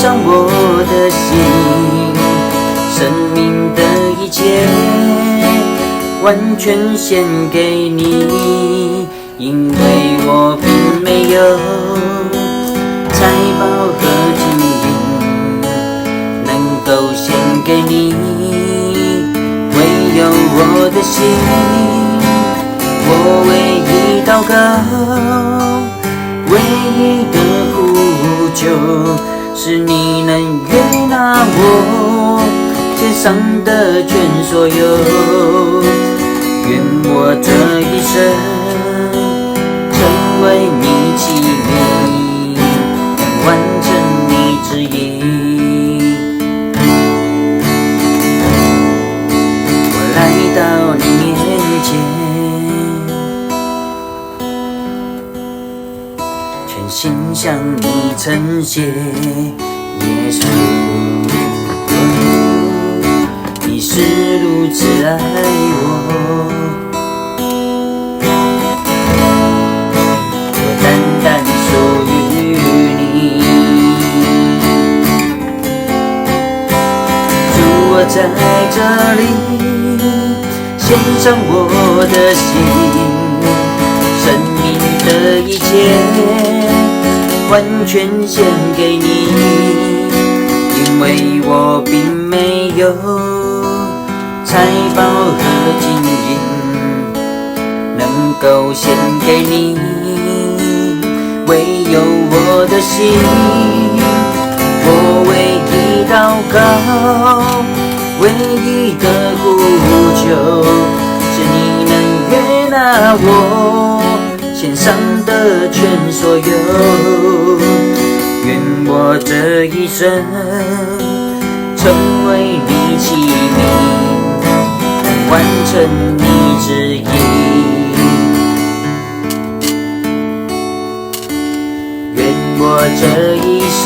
上我的心，生命的一切完全献给你，因为我并没有财宝和金银能够献给你，唯有我的心，我唯一祷告，唯一的呼求，是你能悦纳我献上的全所有。愿我这一生成为你器皿，能完成你旨意。我来到你面前，全心向你呈现，耶稣，你是如此爱我，我单单属于你。主，我在这里献上我的心，生命的一切完全献给你，因为我并没有财宝和金银能够献给你，唯有我的心，我唯一祷告，唯一的呼求，是你能悦纳我献上的全所有。愿我这一生成为你器皿，完成你旨意。愿我这一生